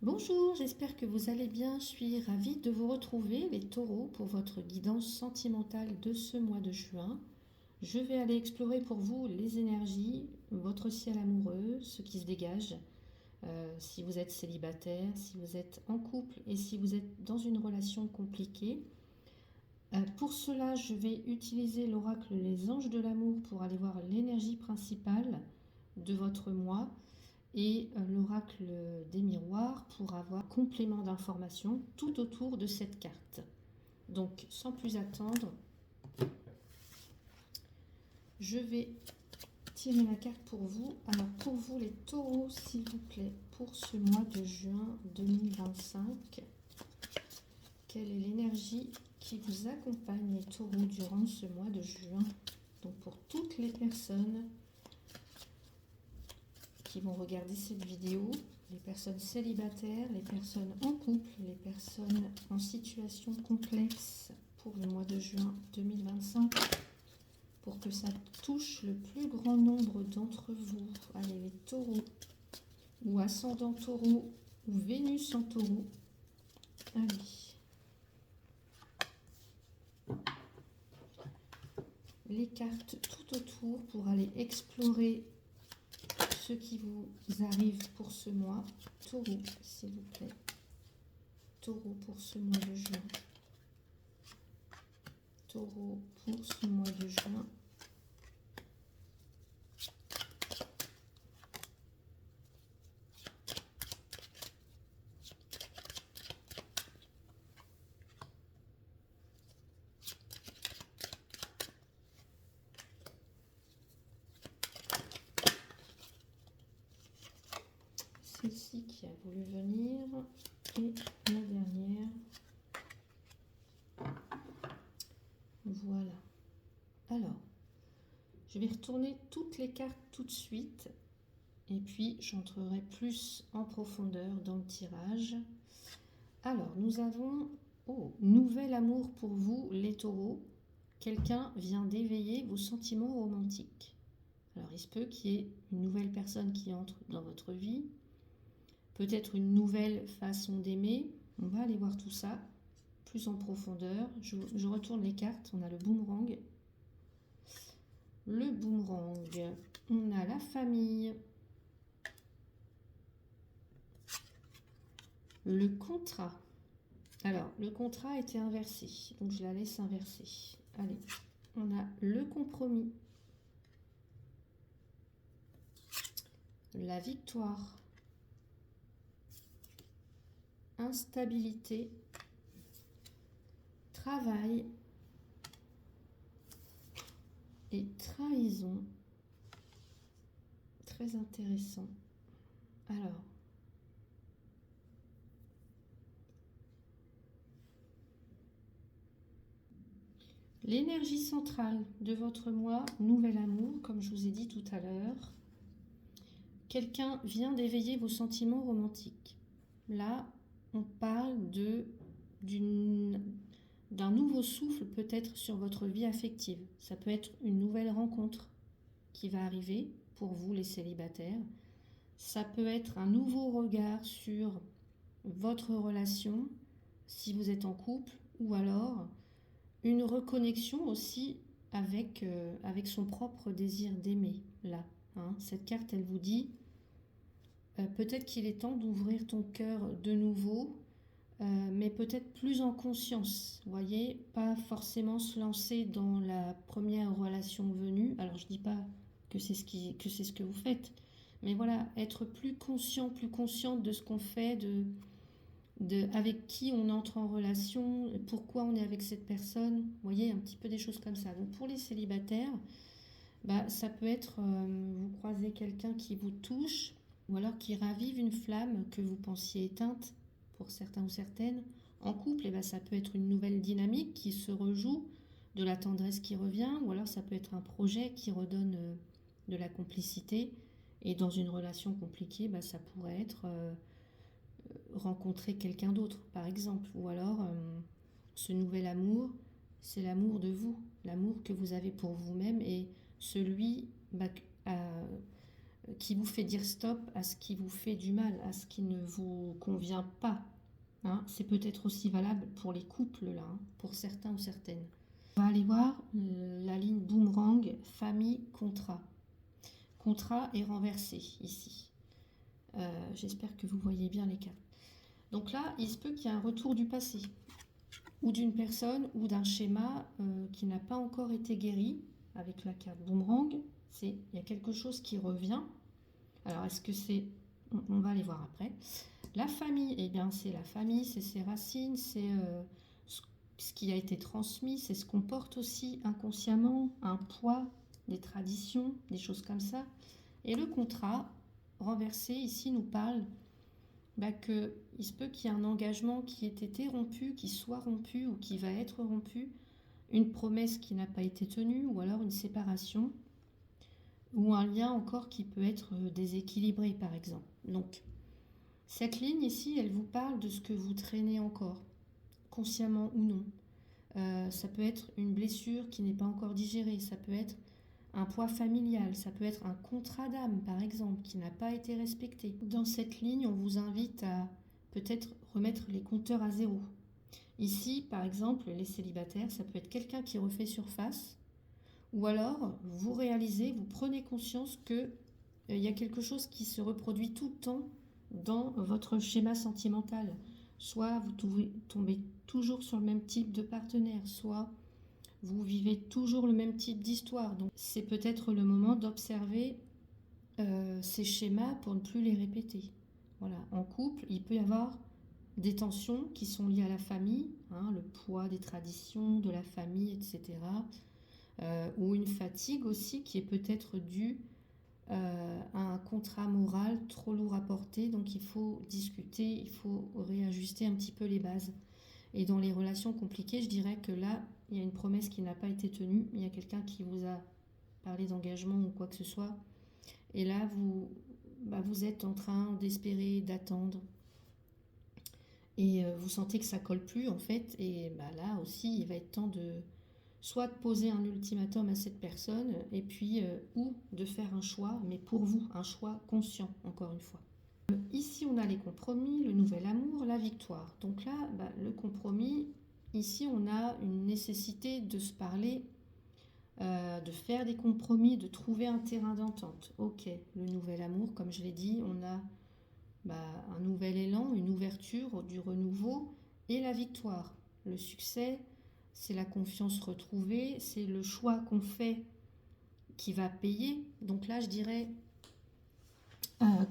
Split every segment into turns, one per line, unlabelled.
Bonjour, j'espère que vous allez bien. Je suis ravie de vous retrouver, les taureaux, pour votre guidance sentimentale de ce mois de juin. Je vais aller explorer pour vous les énergies, votre ciel amoureux, ce qui se dégage, si vous êtes célibataire, si vous êtes en couple et si vous êtes dans une relation compliquée. Pour cela, je vais utiliser l'oracle Les Anges de l'amour pour aller voir l'énergie principale de votre mois et l'oracle des miroirs pour avoir complément d'informations tout autour de cette carte. Donc, sans plus attendre, je vais tirer la carte pour vous. Alors, pour vous, les taureaux, s'il vous plaît, pour ce mois de juin 2025, quelle est l'énergie qui vous accompagne, les taureaux, durant ce mois de juin? Donc, pour toutes les personnes qui vont regarder cette vidéo, les personnes célibataires, les personnes en couple, les personnes en situation complexe pour le mois de juin 2025, pour que ça touche le plus grand nombre d'entre vous. Allez, les taureaux, ou ascendant taureau, ou Vénus en taureau. Allez. Les cartes tout autour pour aller explorer ce qui vous arrive pour ce mois. Taureau, s'il vous plaît. Taureau pour ce mois de juin. Taureau pour ce mois de juin. Celle-ci qui a voulu venir et la dernière. Voilà. Alors, je vais retourner toutes les cartes tout de suite et puis j'entrerai plus en profondeur dans le tirage. Alors, nous avons nouvel amour pour vous, les taureaux. Quelqu'un vient d'éveiller vos sentiments romantiques. Alors, il se peut qu'il y ait une nouvelle personne qui entre dans votre vie. Peut-être une nouvelle façon d'aimer. On va aller voir tout ça plus en profondeur. Je retourne les cartes. On a le boomerang. Le boomerang. On a la famille. Le contrat. Alors, le contrat a été inversé. Donc, je la laisse inverser. Allez, on a le compromis. La victoire. Instabilité. Travail. Et trahison. Très intéressant. Alors, l'énergie centrale de votre mois, nouvel amour, comme je vous ai dit tout à l'heure. Quelqu'un vient d'éveiller vos sentiments romantiques. Là, on parle d'un nouveau souffle peut-être sur votre vie affective. Ça peut être une nouvelle rencontre qui va arriver pour vous les célibataires. Ça peut être un nouveau regard sur votre relation si vous êtes en couple, ou alors une reconnexion aussi avec son propre désir d'aimer. Là, hein. Cette carte, elle vous dit peut-être qu'il est temps d'ouvrir ton cœur de nouveau, mais peut-être plus en conscience, voyez, pas forcément se lancer dans la première relation venue. Alors je dis pas que c'est ce que vous faites, mais voilà, être plus conscient, plus consciente de ce qu'on fait, avec qui on entre en relation, pourquoi on est avec cette personne, vous voyez, un petit peu des choses comme ça. Donc pour les célibataires, ça peut être, vous croisez quelqu'un qui vous touche, ou alors qui ravive une flamme que vous pensiez éteinte, pour certains ou certaines. En couple, ça peut être une nouvelle dynamique qui se rejoue, de la tendresse qui revient, ou alors ça peut être un projet qui redonne de la complicité. Et dans une relation compliquée, ça pourrait être rencontrer quelqu'un d'autre, par exemple. Ou alors, ce nouvel amour, c'est l'amour de vous, l'amour que vous avez pour vous-même et celui qui vous fait dire stop à ce qui vous fait du mal, à ce qui ne vous convient pas. Hein. C'est peut-être aussi valable pour les couples, là, hein, pour certains ou certaines. On va aller voir la ligne boomerang, famille, contrat. Contrat est renversé ici. J'espère que vous voyez bien les cartes. Donc là, il se peut qu'il y ait un retour du passé, ou d'une personne, ou d'un schéma qui n'a pas encore été guéri. Avec la carte boomerang, il y a quelque chose qui revient. Alors, est-ce que c'est... On va aller voir après. La famille, eh bien, c'est la famille, c'est ses racines, c'est ce qui a été transmis, c'est ce qu'on porte aussi inconsciemment, un poids, des traditions, des choses comme ça. Et le contrat renversé ici nous parle qu'il se peut qu'il y ait un engagement qui ait été rompu, qui soit rompu ou qui va être rompu, une promesse qui n'a pas été tenue ou alors une séparation ou un lien encore qui peut être déséquilibré par exemple. Donc cette ligne ici, elle vous parle de ce que vous traînez encore, consciemment ou non. Ça peut être une blessure qui n'est pas encore digérée, ça peut être un poids familial, ça peut être un contrat d'âme par exemple qui n'a pas été respecté. Dans cette ligne, on vous invite à peut-être remettre les compteurs à zéro. Ici, par exemple, les célibataires, ça peut être quelqu'un qui refait surface, ou alors vous réalisez, vous prenez conscience que il y a quelque chose qui se reproduit tout le temps dans votre schéma sentimental. Soit vous tombez toujours sur le même type de partenaire, soit vous vivez toujours le même type d'histoire. Donc c'est peut-être le moment d'observer ces schémas pour ne plus les répéter. Voilà. En couple, il peut y avoir des tensions qui sont liées à la famille, hein, le poids des traditions, de la famille, etc. Ou une fatigue aussi qui est peut-être due à un contrat moral trop lourd à porter. Donc il faut discuter, il faut réajuster un petit peu les bases. Et dans les relations compliquées, je dirais que là, il y a une promesse qui n'a pas été tenue. Il y a quelqu'un qui vous a parlé d'engagement ou quoi que ce soit. Et là, vous êtes en train d'espérer, d'attendre. Et vous sentez que ça colle plus, en fait. Et là aussi, il va être temps de soit de poser un ultimatum à cette personne, et puis ou de faire un choix, mais pour vous, un choix conscient, encore une fois. Ici, on a les compromis, le nouvel amour, la victoire. Donc là, le compromis, ici, on a une nécessité de se parler, de faire des compromis, de trouver un terrain d'entente. Ok, le nouvel amour, comme je l'ai dit, on a un nouvel élan, une ouverture, du renouveau et la victoire. Le succès, c'est la confiance retrouvée, c'est le choix qu'on fait qui va payer. Donc là, je dirais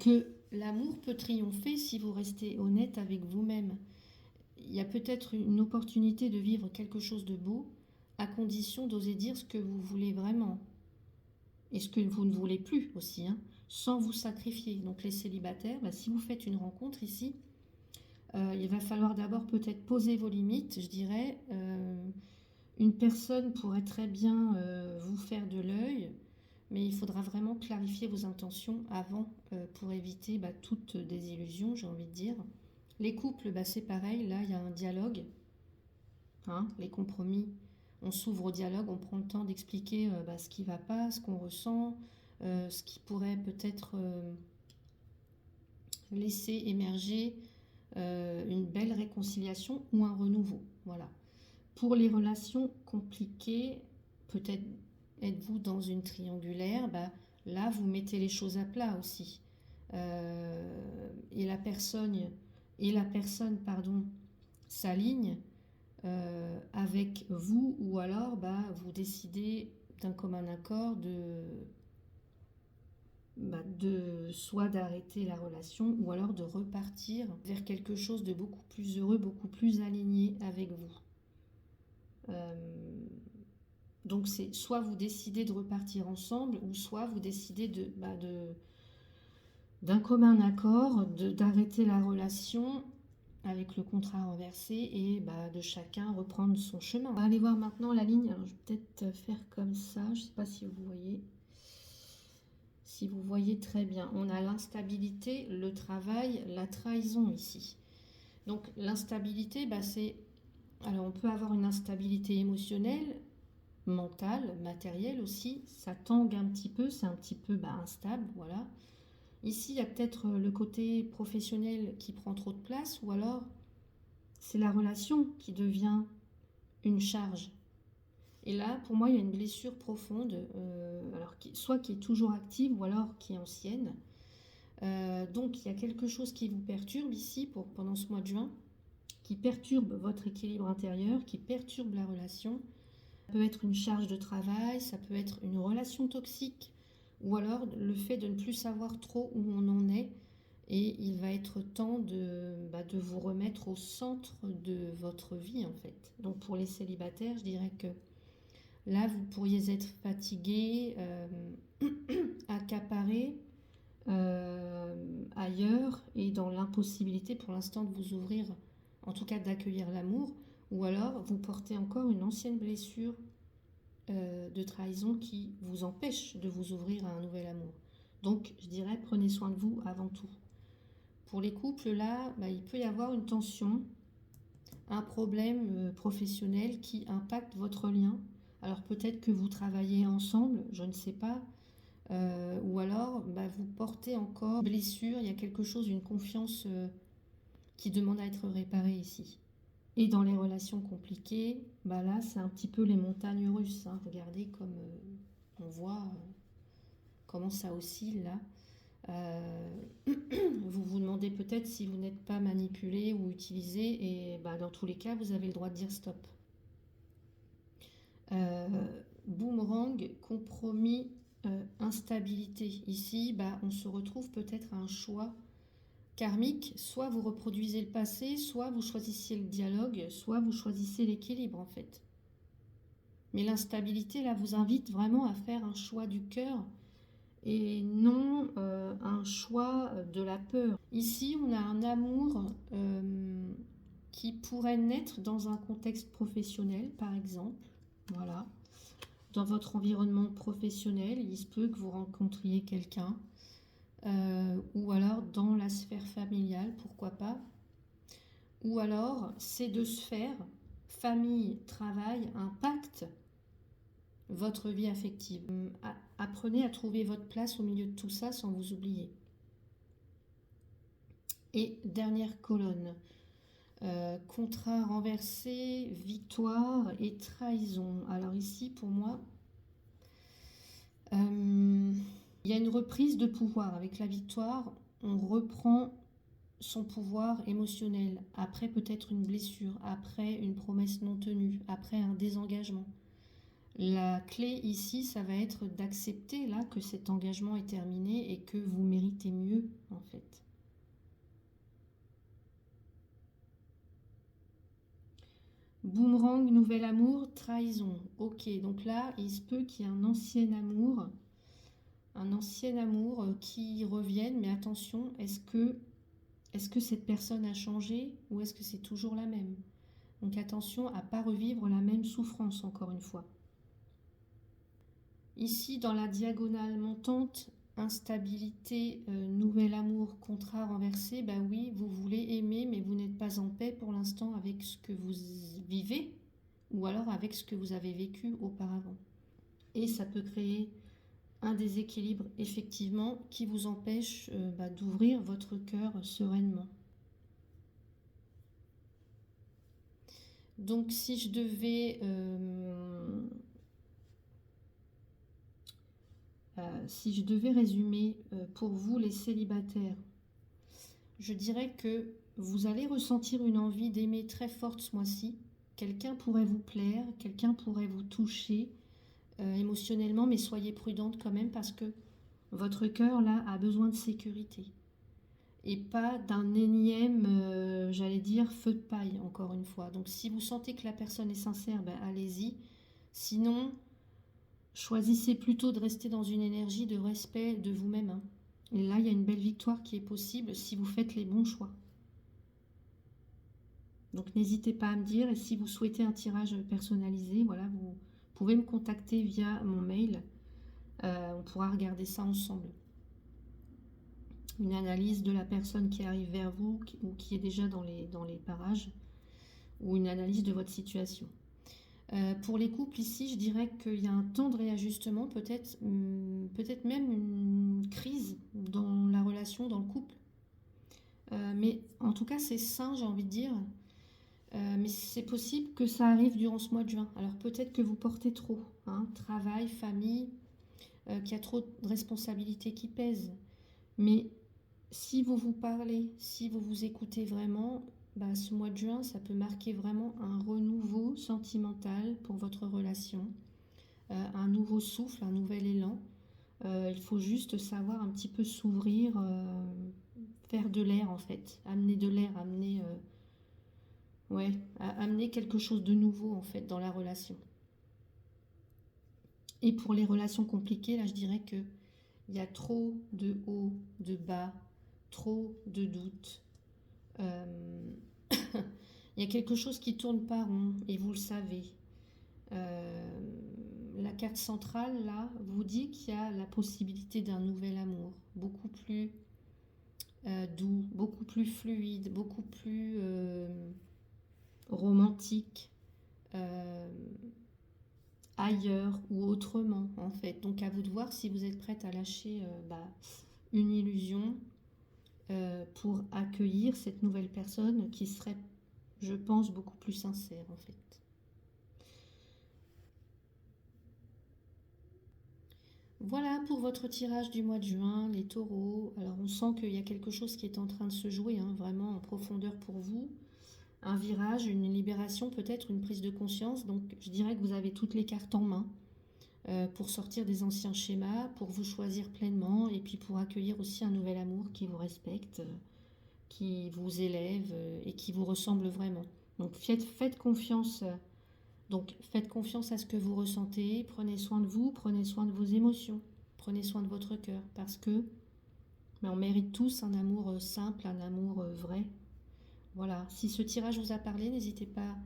que l'amour peut triompher si vous restez honnête avec vous-même. Il y a peut-être une opportunité de vivre quelque chose de beau, à condition d'oser dire ce que vous voulez vraiment. Et ce que vous ne voulez plus aussi, hein, sans vous sacrifier. Donc les célibataires, si vous faites une rencontre ici, il va falloir d'abord peut-être poser vos limites, je dirais. Une personne pourrait très bien vous faire de l'œil, mais il faudra vraiment clarifier vos intentions avant pour éviter toute désillusion, j'ai envie de dire. Les couples, c'est pareil, là il y a un dialogue, hein, les compromis, on s'ouvre au dialogue, on prend le temps d'expliquer ce qui ne va pas, ce qu'on ressent, ce qui pourrait peut-être laisser émerger une belle réconciliation ou un renouveau. Voilà. Pour les relations compliquées, peut-être êtes-vous dans une triangulaire, là vous mettez les choses à plat aussi. Et la personne s'aligne avec vous, ou alors vous décidez d'un commun accord de soit d'arrêter la relation ou alors de repartir vers quelque chose de beaucoup plus heureux, beaucoup plus aligné avec vous. Donc c'est soit vous décidez de repartir ensemble, ou soit vous décidez d'un commun accord d'arrêter la relation avec le contrat renversé et de chacun reprendre son chemin. On va aller voir maintenant la ligne. Alors, je vais peut-être faire comme ça, je ne sais pas si vous voyez. Si vous voyez très bien, on a l'instabilité, le travail, la trahison ici. Donc l'instabilité, c'est... Alors on peut avoir une instabilité émotionnelle, mental, matériel aussi, ça tangue un petit peu, c'est un petit peu instable, voilà. Ici, il y a peut-être le côté professionnel qui prend trop de place, ou alors c'est la relation qui devient une charge. Et là, pour moi, il y a une blessure profonde, soit qui est toujours active, ou alors qui est ancienne. Donc, il y a quelque chose qui vous perturbe ici pendant ce mois de juin, qui perturbe votre équilibre intérieur, qui perturbe la relation. Ça peut être une charge de travail, ça peut être une relation toxique, ou alors le fait de ne plus savoir trop où on en est. Et il va être temps de vous remettre au centre de votre vie, en fait. Donc, pour les célibataires, je dirais que là, vous pourriez être fatigué, accaparé ailleurs et dans l'impossibilité pour l'instant de vous ouvrir, en tout cas d'accueillir l'amour, ou alors vous portez encore une ancienne blessure de trahison qui vous empêche de vous ouvrir à un nouvel amour. Donc, je dirais, prenez soin de vous avant tout. Pour les couples, là, il peut y avoir une tension, un problème professionnel qui impacte votre lien. Alors peut-être que vous travaillez ensemble, je ne sais pas, ou alors vous portez encore une blessure, il y a quelque chose, une confiance qui demande à être réparée ici. Et dans les relations compliquées, là c'est un petit peu les montagnes russes, hein. Regardez comme on voit comment ça oscille là. Vous vous demandez peut-être si vous n'êtes pas manipulé ou utilisé, et dans tous les cas vous avez le droit de dire stop. Boomerang, compromis, instabilité. Ici, on se retrouve peut-être à un choix karmique. Soit vous reproduisez le passé, soit vous choisissez le dialogue, soit vous choisissez l'équilibre en fait. Mais l'instabilité là vous invite vraiment à faire un choix du cœur et non un choix de la peur. Ici, on a un amour qui pourrait naître dans un contexte professionnel, par exemple. Voilà. Dans votre environnement professionnel, il se peut que vous rencontriez quelqu'un, ou alors dans la sphère familiale, pourquoi pas. Ou alors, ces deux sphères, famille, travail, impactent votre vie affective. Apprenez à trouver votre place au milieu de tout ça sans vous oublier. Et dernière colonne, contrat renversé, victoire et trahison. Alors ici, pour moi, il y a une reprise de pouvoir. Avec la victoire, on reprend son pouvoir émotionnel, après peut-être une blessure, après une promesse non tenue, après un désengagement. La clé ici, ça va être d'accepter là que cet engagement est terminé et que vous méritez mieux en fait. Boomerang, nouvel amour, trahison. Ok, donc là, il se peut qu'il y ait un ancien amour qui revienne, mais attention, est-ce que cette personne a changé ou est-ce que c'est toujours la même? Donc attention à ne pas revivre la même souffrance encore une fois. Ici, dans la diagonale montante, instabilité, nouvel amour, contrat renversé, oui, vous voulez aimer, mais vous n'êtes pas en paix pour l'instant avec ce que vous vivez, ou alors avec ce que vous avez vécu auparavant. Et ça peut créer un déséquilibre, effectivement, qui vous empêche d'ouvrir votre cœur sereinement. Donc, si je devais... si je devais résumer pour vous les célibataires, je dirais que vous allez ressentir une envie d'aimer très forte ce mois-ci. Quelqu'un pourrait vous plaire, quelqu'un pourrait vous toucher émotionnellement, mais soyez prudente quand même parce que votre cœur là a besoin de sécurité. Et pas d'un énième, j'allais dire, feu de paille, encore une fois. Donc si vous sentez que la personne est sincère, allez-y. Sinon... choisissez plutôt de rester dans une énergie de respect de vous-même. Hein. Et là, il y a une belle victoire qui est possible si vous faites les bons choix. Donc, n'hésitez pas à me dire. Et si vous souhaitez un tirage personnalisé, voilà, vous pouvez me contacter via mon mail. On pourra regarder ça ensemble. Une analyse de la personne qui arrive vers vous ou qui est déjà dans les parages. Ou une analyse de votre situation. Pour les couples ici, je dirais qu'il y a un temps de réajustement, peut-être même une crise dans la relation, dans le couple. Mais en tout cas, c'est sain, j'ai envie de dire. Mais c'est possible que ça arrive durant ce mois de juin. Alors peut-être que vous portez trop, hein, travail, famille, qu'il y a trop de responsabilités qui pèsent. Mais si vous vous parlez, si vous vous écoutez vraiment, bah, ce mois de juin, ça peut marquer vraiment un renouveau sentimental pour votre relation, un nouveau souffle, un nouvel élan. Il faut juste savoir un petit peu s'ouvrir, faire de l'air en fait, amener de l'air, ouais, amener quelque chose de nouveau en fait dans la relation. Et pour les relations compliquées, là je dirais que il y a trop de hauts, de bas, trop de doutes. Euh, il y a quelque chose qui tourne pas rond et vous le savez. Euh, la carte centrale là vous dit qu'il y a la possibilité d'un nouvel amour, beaucoup plus doux, beaucoup plus fluide, beaucoup plus romantique, euh, ailleurs ou autrement en fait. Donc à vous de voir si vous êtes prête à lâcher une illusion pour accueillir cette nouvelle personne qui serait, je pense, beaucoup plus sincère en fait. Voilà pour votre tirage du mois de juin, les taureaux. Alors on sent qu'il y a quelque chose qui est en train de se jouer, hein, vraiment en profondeur pour vous. Un virage, une libération, peut-être une prise de conscience. Donc je dirais que vous avez toutes les cartes en main pour sortir des anciens schémas, pour vous choisir pleinement et puis pour accueillir aussi un nouvel amour qui vous respecte, qui vous élève et qui vous ressemble vraiment. Donc faites confiance. Donc faites confiance à ce que vous ressentez, prenez soin de vous, prenez soin de vos émotions, prenez soin de votre cœur parce que on mérite tous un amour simple, un amour vrai. Voilà, si ce tirage vous a parlé, n'hésitez pas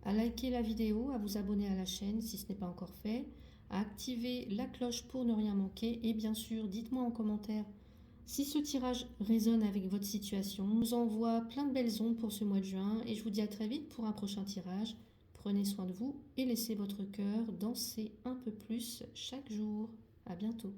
à liker la vidéo, à vous abonner à la chaîne si ce n'est pas encore fait, à activer la cloche pour ne rien manquer et bien sûr, dites-moi en commentaire si ce tirage résonne avec votre situation. Je vous envoie plein de belles ondes pour ce mois de juin et je vous dis à très vite pour un prochain tirage. Prenez soin de vous et laissez votre cœur danser un peu plus chaque jour. À bientôt.